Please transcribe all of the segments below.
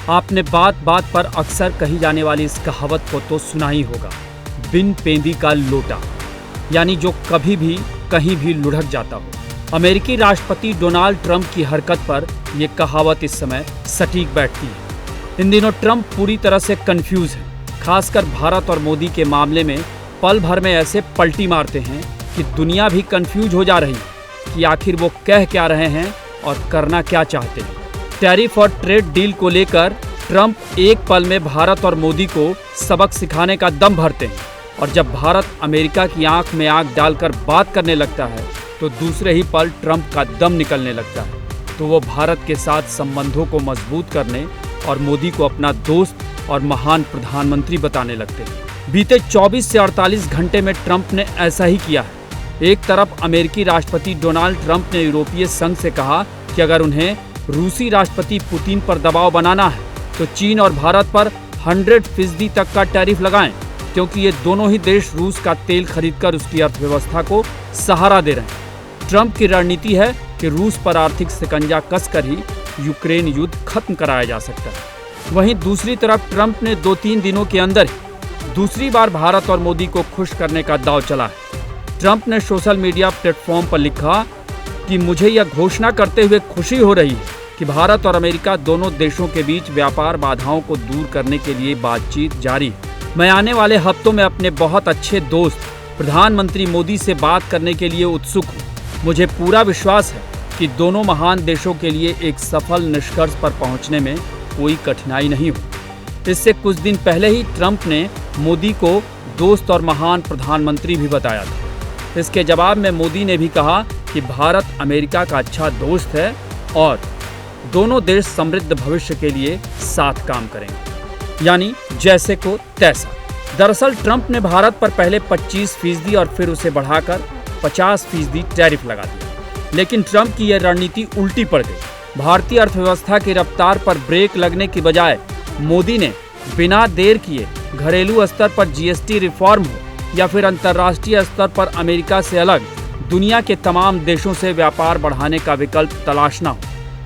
आपने बात बात पर अक्सर कही जाने वाली इस कहावत को तो सुना ही होगा, बिन पेंदी का लोटा, यानी जो कभी भी कहीं भी लुढ़क जाता हो। अमेरिकी राष्ट्रपति डोनाल्ड ट्रंप की हरकत पर यह कहावत इस समय सटीक बैठती है। इन दिनों ट्रंप पूरी तरह से कंफ्यूज है, खासकर भारत और मोदी के मामले में पल भर में ऐसे पलटी मारते हैं कि दुनिया भी कंफ्यूज हो जा रही है कि आखिर वो कह क्या रहे हैं और करना क्या चाहते हैं। टैरिफ और ट्रेड डील को लेकर ट्रंप एक पल में भारत और मोदी को सबक सिखाने का दम भरते हैं, और जब भारत अमेरिका की आंख में आंख डालकर बात करने लगता है तो दूसरे ही पल ट्रंप का दम निकलने लगता है। तो वो भारत के साथ संबंधों को मजबूत करने और मोदी को अपना दोस्त और महान प्रधानमंत्री बताने लगते हैं। बीते 24 से 48 घंटे में ट्रंप ने ऐसा ही किया है। एक तरफ अमेरिकी राष्ट्रपति डोनाल्ड ट्रंप ने यूरोपीय संघ से कहा कि अगर उन्हें रूसी राष्ट्रपति पुतिन पर दबाव बनाना है तो चीन और भारत पर 100% तक का टैरिफ लगाएं, क्योंकि ये दोनों ही देश रूस का तेल खरीदकर उसकी अर्थव्यवस्था को सहारा दे रहे हैं। ट्रंप की रणनीति है कि रूस पर आर्थिक शिकंजा कसकर ही यूक्रेन युद्ध खत्म कराया जा सकता है। वहीं दूसरी तरफ ट्रंप ने 2-3 दिनों के अंदर ही दूसरी बार भारत और मोदी को खुश करने का दांव चला है। ट्रंप ने सोशल मीडिया प्लेटफॉर्म पर लिखा कि मुझे यह घोषणा करते हुए खुशी हो रही है कि भारत और अमेरिका दोनों देशों के बीच व्यापार बाधाओं को दूर करने के लिए बातचीत जारी है। मैं आने वाले हफ्तों में अपने बहुत अच्छे दोस्त प्रधानमंत्री मोदी से बात करने के लिए उत्सुक हूँ। मुझे पूरा विश्वास है कि दोनों महान देशों के लिए एक सफल निष्कर्ष पर पहुंचने में कोई कठिनाई नहीं हो। इससे कुछ दिन पहले ही ट्रंप ने मोदी को दोस्त और महान प्रधानमंत्री भी बताया था। इसके जवाब में मोदी ने भी कहा कि भारत अमेरिका का अच्छा दोस्त है और दोनों देश समृद्ध भविष्य के लिए साथ काम करेंगे, यानी जैसे को तैसा। दरअसल ट्रंप ने भारत पर पहले 25% और फिर उसे बढ़ाकर 50% टैरिफ लगा दिया, लेकिन ट्रंप की यह रणनीति उल्टी पड़ गई। भारतीय अर्थव्यवस्था की रफ्तार पर ब्रेक लगने की बजाय मोदी ने बिना देर किए घरेलू स्तर पर जीएसटी रिफॉर्म हो या फिर अंतर्राष्ट्रीय स्तर पर अमेरिका से अलग दुनिया के तमाम देशों से व्यापार बढ़ाने का विकल्प तलाशना हो,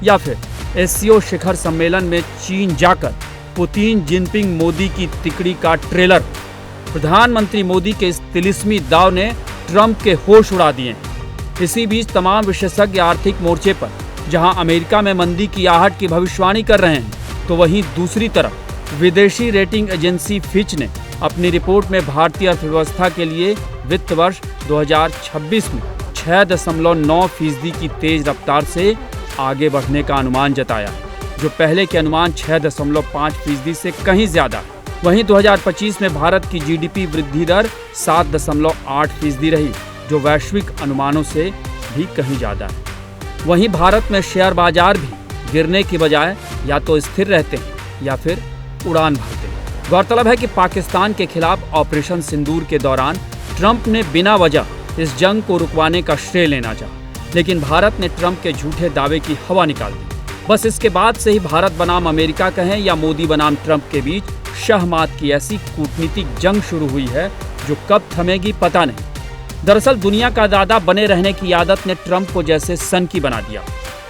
या फिर एससीओ शिखर सम्मेलन में चीन जाकर पुतिन जिनपिंग मोदी की तिकड़ी का ट्रेलर हो। प्रधानमंत्री मोदी के इस तिलिस्मी दाव ने ट्रंप के होश उड़ा दिए हैं। इसी बीच तमाम विशेषज्ञ आर्थिक मोर्चे पर जहां अमेरिका में मंदी की आहट की भविष्यवाणी कर रहे हैं, तो वहीं दूसरी तरफ विदेशी रेटिंग एजेंसी फिच ने अपनी रिपोर्ट में भारतीय अर्थव्यवस्था के लिए वित्त वर्ष 2026 में 6.9% की तेज रफ्तार से आगे बढ़ने का अनुमान जताया, जो पहले के अनुमान 6.5% से कहीं ज्यादा है। वहीं 2025 में भारत की जीडीपी वृद्धि दर 7.8% रही, जो वैश्विक अनुमानों से भी कहीं ज्यादा है। वहीं भारत में शेयर बाजार भी गिरने की बजाय या तो स्थिर रहते हैं या फिर उड़ान भरते हैं। गौरतलब है कि पाकिस्तान के खिलाफ ऑपरेशन सिंदूर के दौरान ट्रंप ने बिना वजह इस जंग को रुकवाने का श्रेय लेना चाहा, लेकिन भारत ने ट्रंप के झूठे दावे की हवा निकाल दी। बस इसके बाद से ही भारत बनाम अमेरिका कहें या मोदी बनाम ट्रंप के बीच शहमात की ऐसी कूटनीतिक जंग शुरू हुई है जो कब थमेगी पता नहीं। दरअसल दुनिया का दादा बने रहने की आदत ने ट्रंप को जैसे सनकी बना दिया।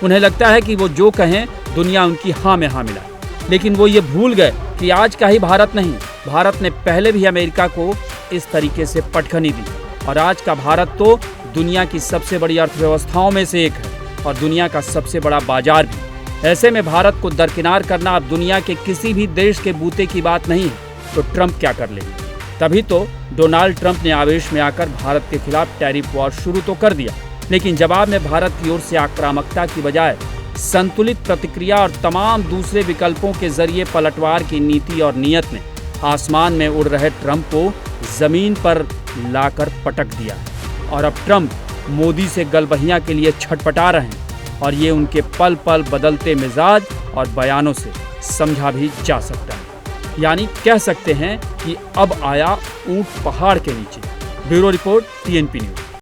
उन्हें लगता है कि वो जो कहें दुनिया उनकी हाँ में हाँ मिलाए, लेकिन वो ये भूल गए कि आज का ही भारत नहीं, भारत ने पहले भी अमेरिका को इस तरीके से पटखनी दी, और आज का भारत तो दुनिया की सबसे बड़ी अर्थव्यवस्थाओं में से एक है और दुनिया का सबसे बड़ा बाजार भी। ऐसे में भारत को दरकिनार करना अब दुनिया के किसी भी देश के बूते की बात नहीं है, तो ट्रंप क्या कर लेंगे। तभी तो डोनाल्ड ट्रंप ने आवेश में आकर भारत के खिलाफ टैरिफ वॉर शुरू तो कर दिया, लेकिन जवाब में भारत की ओर से आक्रामकता की बजाय संतुलित प्रतिक्रिया और तमाम दूसरे विकल्पों के जरिए पलटवार की नीति और नियत ने आसमान में उड़ रहे ट्रंप को जमीन पर लाकर पटक दिया है। और अब ट्रंप मोदी से गलबहियां के लिए छटपटा रहे हैं, और ये उनके पल पल बदलते मिजाज और बयानों से समझा भी जा सकता है। यानी कह सकते हैं कि अब आया ऊंट पहाड़ के नीचे। Bureau report, TNP news.